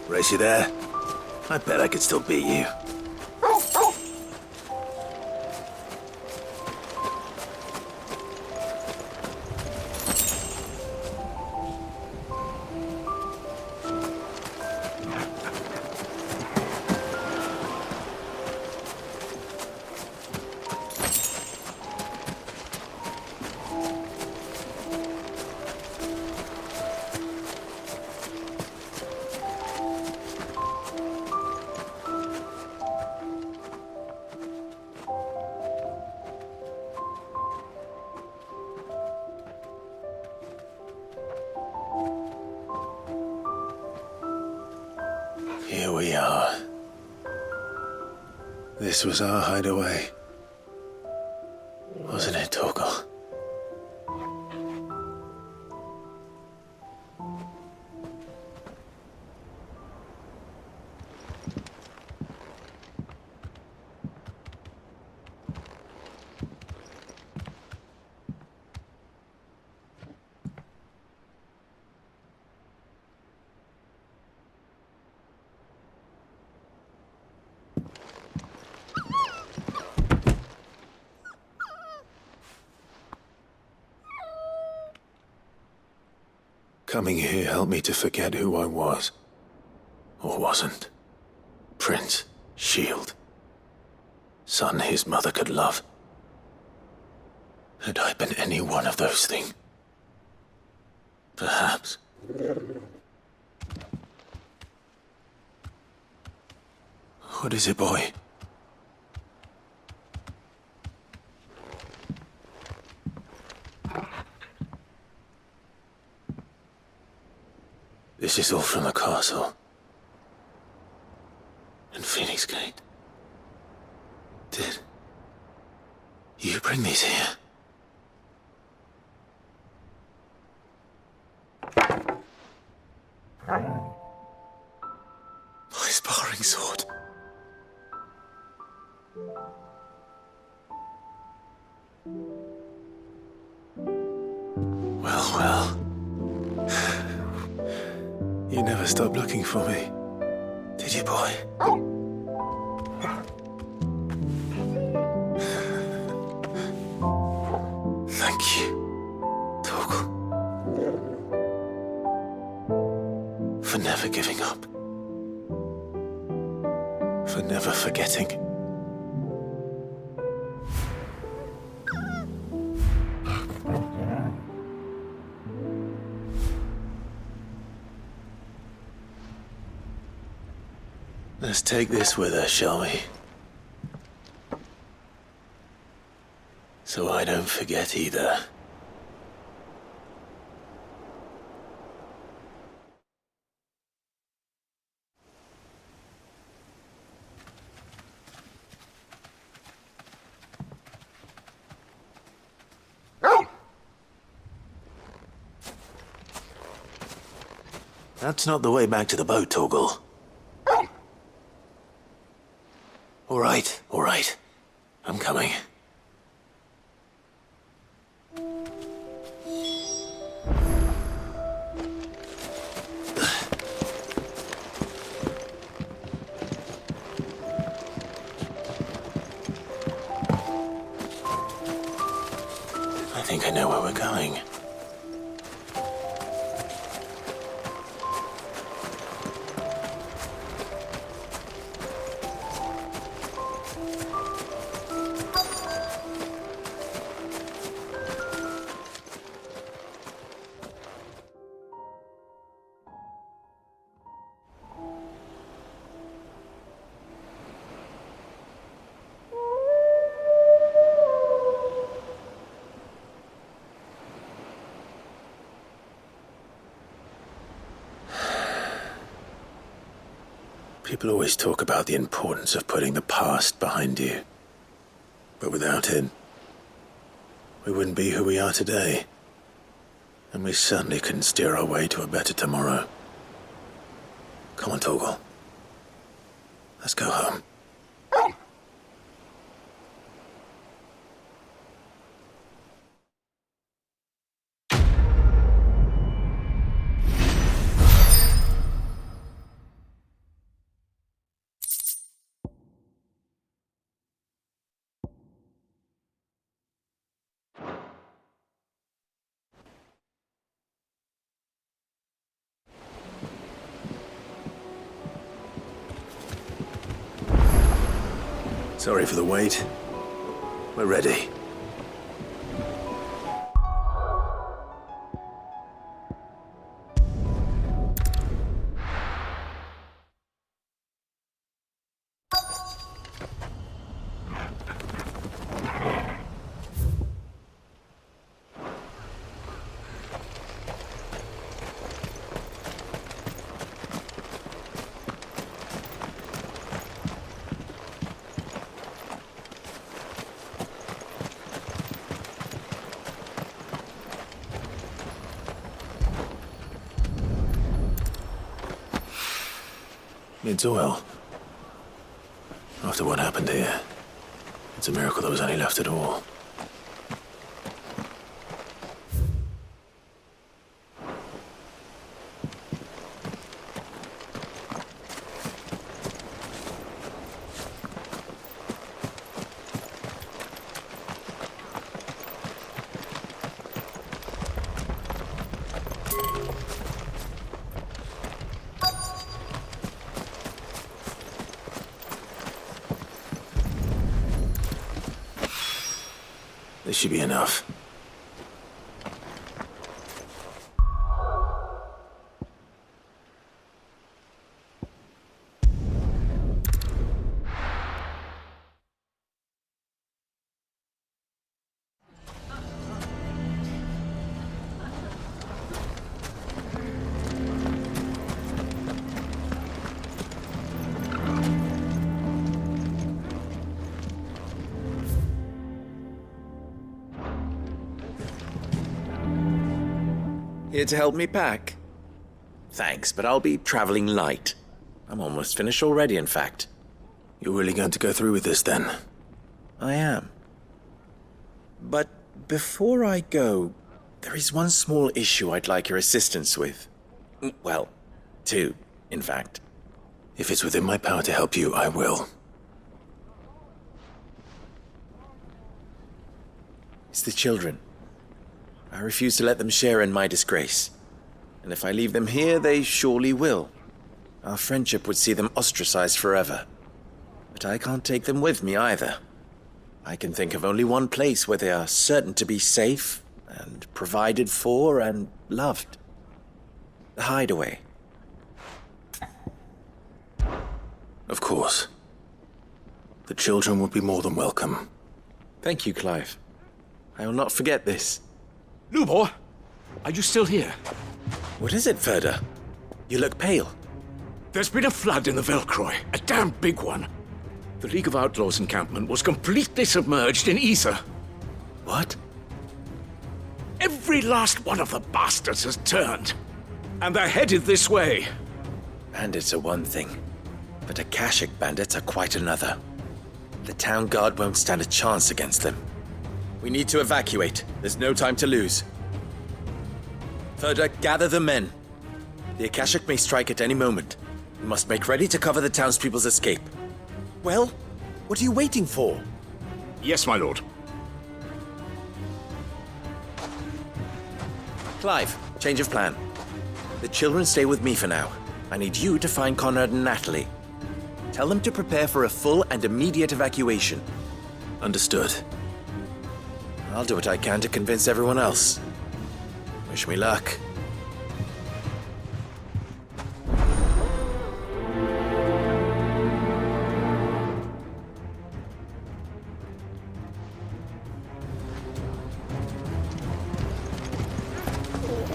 Race you there? I bet I could still beat you. Here we are. This was our hideaway. Wasn't it, Torgal? Coming here helped me to forget who I was. Or wasn't. Prince, shield. Son his mother could love. Had I been any one of those things? Perhaps. What is it, boy? This is all from the castle. And Phoenix Gate. Did you bring these here? My sparring sword. Well. You never stopped looking for me, did you, boy? Thank you, Torgal, for never giving up, for never forgetting. Let's take this with us, shall we? So I don't forget either. That's not the way back to the boat, Torgal. All right. I'm coming. I think I know where we're going. People always talk about the importance of putting the past behind you. But without it, we wouldn't be who we are today. And we certainly couldn't steer our way to a better tomorrow. Come on, Torgal. Let's go home. Sorry for the wait. We're ready. It's oil. After what happened here, it's a miracle there was any left at all. This should be enough. Here to help me pack? Thanks, but I'll be traveling light. I'm almost finished already, in fact. You're really going to go through with this, then? I am. But before I go, there is one small issue I'd like your assistance with. Well, two, in fact. If it's within my power to help you, I will. It's the children. I refuse to let them share in my disgrace. And if I leave them here, they surely will. Our friendship would see them ostracized forever. But I can't take them with me either. I can think of only one place where they are certain to be safe and provided for and loved. The hideaway. Of course. The children would be more than welcome. Thank you, Clive. I will not forget this. Lubor, are you still here? What is it, Ferda? You look pale. There's been a flood in the Velcroy, a damn big one. The League of Outlaws encampment was completely submerged in ether. What? Every last one of the bastards has turned. And they're headed this way. Bandits are one thing, but Akashic bandits are quite another. The town guard won't stand a chance against them. We need to evacuate. There's no time to lose. Ferda, gather the men. The Akashic may strike at any moment. We must make ready to cover the townspeople's escape. Well, what are you waiting for? Yes, my lord. Clive, change of plan. The children stay with me for now. I need you to find Conrad and Natalie. Tell them to prepare for a full and immediate evacuation. Understood. I'll do what I can to convince everyone else. Wish me luck.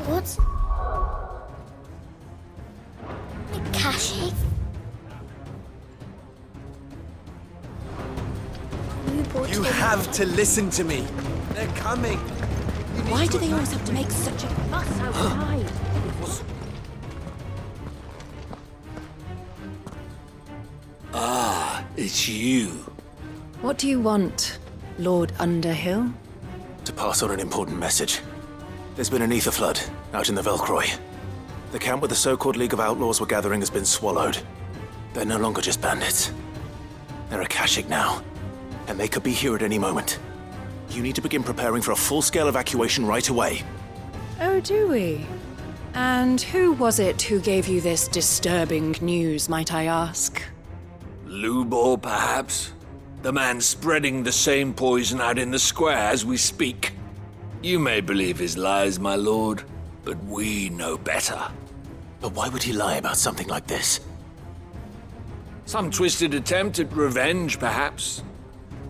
What? Akashic? You have to listen to me. They're coming. Why do they always have to make such a fuss outside? Ah, it's you. What do you want, Lord Underhill? To pass on an important message. There's been an ether flood out in the Velcroy. The camp where the so-called League of Outlaws were gathering has been swallowed. They're no longer just bandits. They're Akashic now, and they could be here at any moment. You need to begin preparing for a full-scale evacuation right away. Oh, do we? And who was it who gave you this disturbing news, might I ask? Lubor, perhaps? The man spreading the same poison out in the square as we speak. You may believe his lies, my lord, but we know better. But why would he lie about something like this? Some twisted attempt at revenge, perhaps.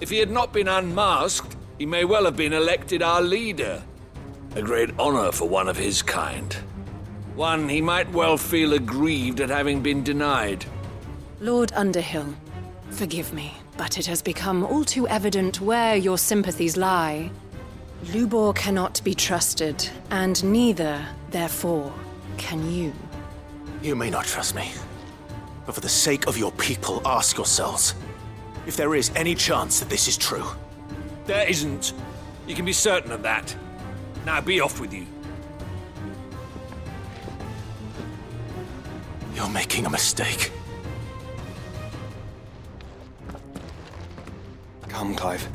If he had not been unmasked, he may well have been elected our leader. A great honor for one of his kind. One he might well feel aggrieved at having been denied. Lord Underhill, forgive me, but it has become all too evident where your sympathies lie. Lubor cannot be trusted, and neither, therefore, can you. You may not trust me, but for the sake of your people, ask yourselves if there is any chance that this is true. There isn't. You can be certain of that. Now be off with you. You're making a mistake. Come, Clive.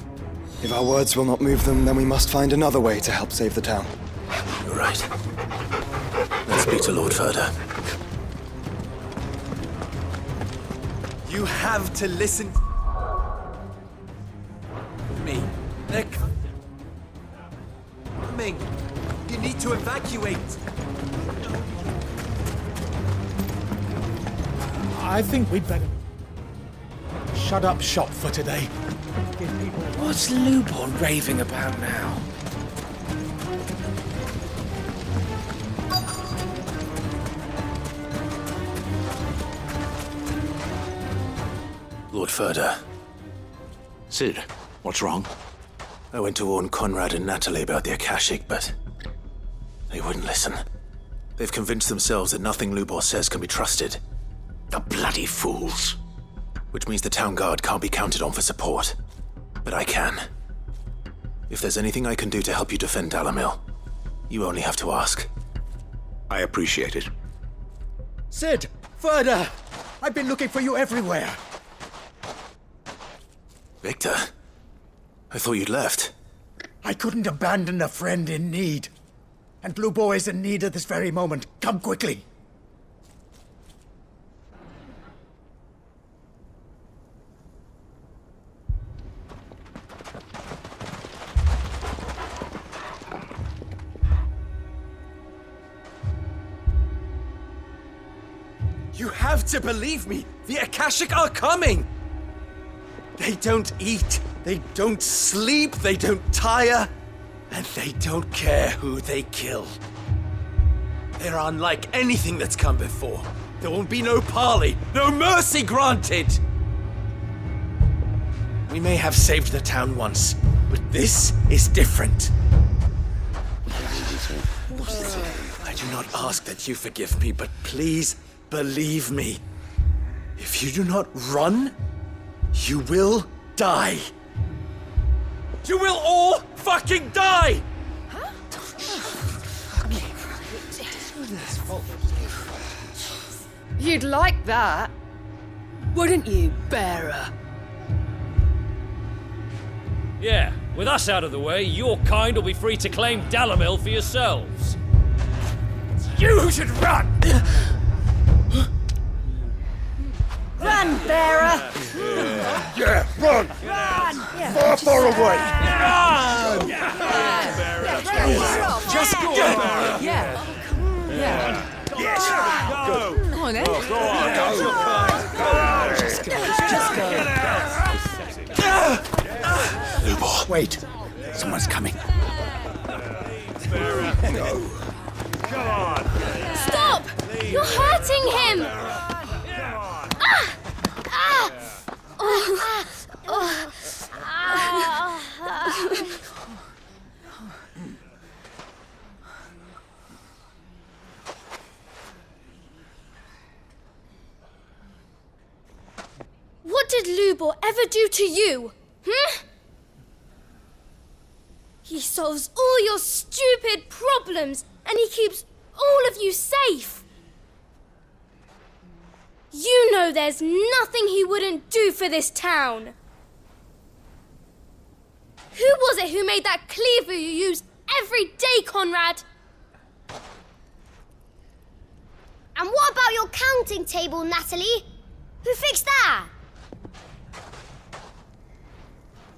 If our words will not move them, then we must find another way to help save the town. You're right. Let's speak to Lord Ferda. You have to listen to me. coming! You need to evacuate! I think we'd better shut up shop for today. What's Lubor raving about now? Lord Furder. Sid, what's wrong? I went to warn Conrad and Natalie about the Akashic, but they wouldn't listen. They've convinced themselves that nothing Lubor says can be trusted. The bloody fools. Which means the town guard can't be counted on for support. But I can. If there's anything I can do to help you defend Dalamil, you only have to ask. I appreciate it. Sid! Further! I've been looking for you everywhere! Victor? I thought you'd left. I couldn't abandon a friend in need. And Lubor is in need at this very moment. Come quickly! You have to believe me! The Akashic are coming! They don't eat, they don't sleep, they don't tire, and they don't care who they kill. They're unlike anything that's come before. There won't be no parley, no mercy granted! We may have saved the town once, but this is different. I do not ask that you forgive me, but please believe me. If you do not run, you will die. You will all fucking die! You'd like that, wouldn't you, bearer? Yeah, with us out of the way, your kind will be free to claim Dalamil for yourselves. You should run! Run, bearer! Yeah, run! Run! Far away! Run! Just go! Yeah. Yes! Go! Come on, then. Go on! Go! Just go! Lubor. Wait. Someone's coming. Come on! Stop! You're hurting him! What did Lubor ever do to you? He solves all your stupid problems and he keeps all of you safe. You know there's nothing he wouldn't do for this town. Who was it who made that cleaver you use every day, Conrad? And what about your counting table, Natalie? Who fixed that?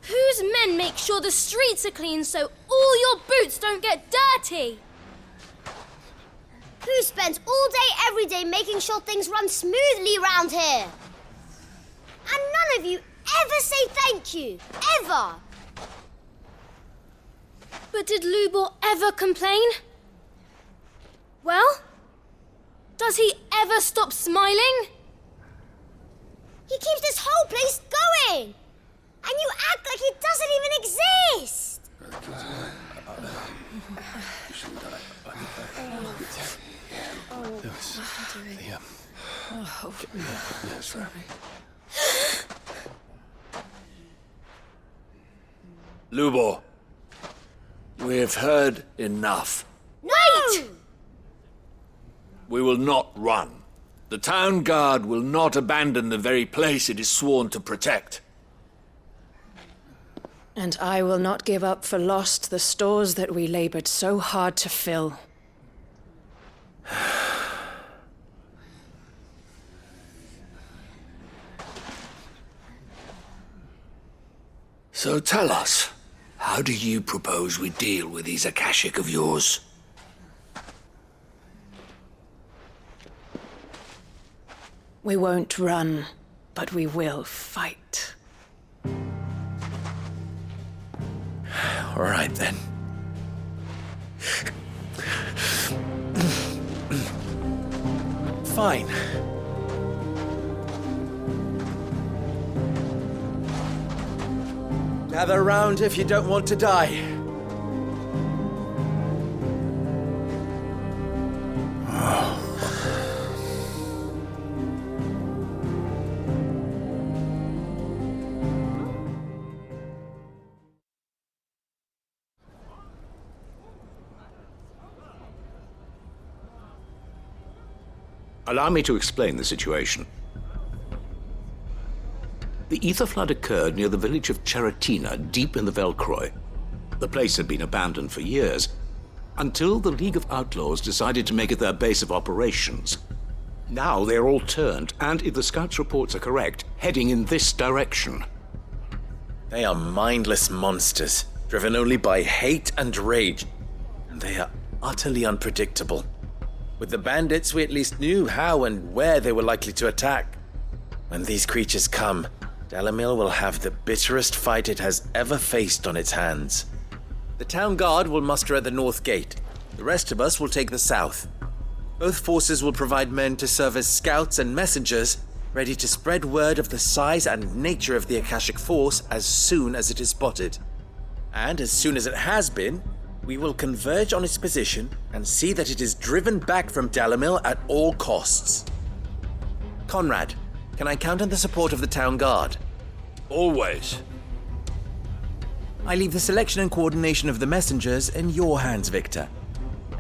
Whose men make sure the streets are clean so all your boots don't get dirty? Who spends all day, every day making sure things run smoothly round here? And none of you ever say thank you. Ever. But did Lubor ever complain? Well, does he ever stop smiling? He keeps this whole place going. And you act like it doesn't even exist. Lubor, we've heard enough. Wait! We will not run. The town guard will not abandon the very place it is sworn to protect. And I will not give up for lost the stores that we labored so hard to fill. So tell us, How do you propose we deal with these Akashic of yours? We won't run, but we will fight. All right, then. Fine. Gather round if you don't want to die. Allow me to explain the situation. The ether flood occurred near the village of Cheratina, deep in the Velcroy. The place had been abandoned for years, until the League of Outlaws decided to make it their base of operations. Now they're all turned, and if the scouts' reports are correct, heading in this direction. They are mindless monsters, driven only by hate and rage, and they are utterly unpredictable. With the bandits, we at least knew how and where they were likely to attack. When these creatures come, Dalamil will have the bitterest fight it has ever faced on its hands. The town guard will muster at the north gate. The rest of us will take the south. Both forces will provide men to serve as scouts and messengers, ready to spread word of the size and nature of the Akashic force as soon as it is spotted. And as soon as it has been, we will converge on its position and see that it is driven back from Dalamil at all costs. Conrad, can I count on the support of the town guard? Always. I leave the selection and coordination of the messengers in your hands, Victor.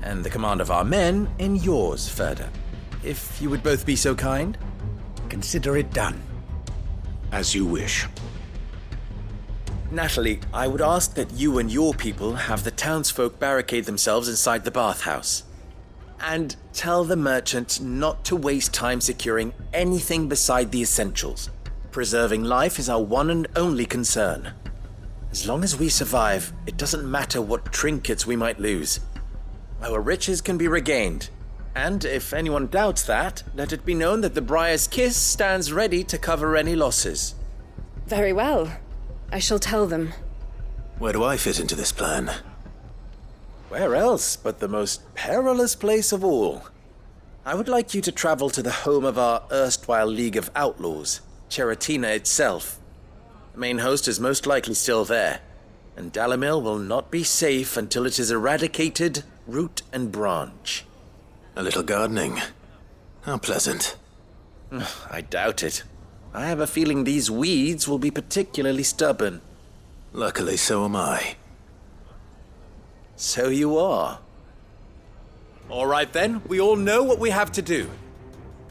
And the command of our men in yours, Ferda. If you would both be so kind. Consider it done. As you wish. Natalie, I would ask that you and your people have the townsfolk barricade themselves inside the bathhouse. And tell the merchant not to waste time securing anything beside the essentials. Preserving life is our one and only concern. As long as we survive, it doesn't matter what trinkets we might lose. Our riches can be regained. And if anyone doubts that, let it be known that the Briar's Kiss stands ready to cover any losses. Very well. I shall tell them. Where do I fit into this plan? Where else but the most perilous place of all? I would like you to travel to the home of our erstwhile League of Outlaws, Cheratina itself. The main host is most likely still there, and Dalamil will not be safe until it is eradicated, root and branch. A little gardening. How pleasant. I doubt it. I have a feeling these weeds will be particularly stubborn. Luckily, so am I. So you are. All right then, we all know what we have to do.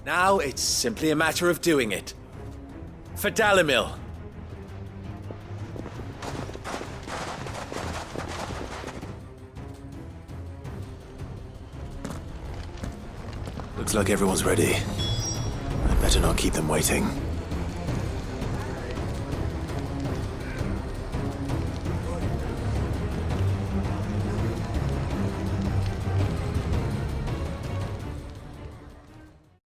Now it's simply a matter of doing it. For Dalamil. Looks like everyone's ready. I'd better not keep them waiting.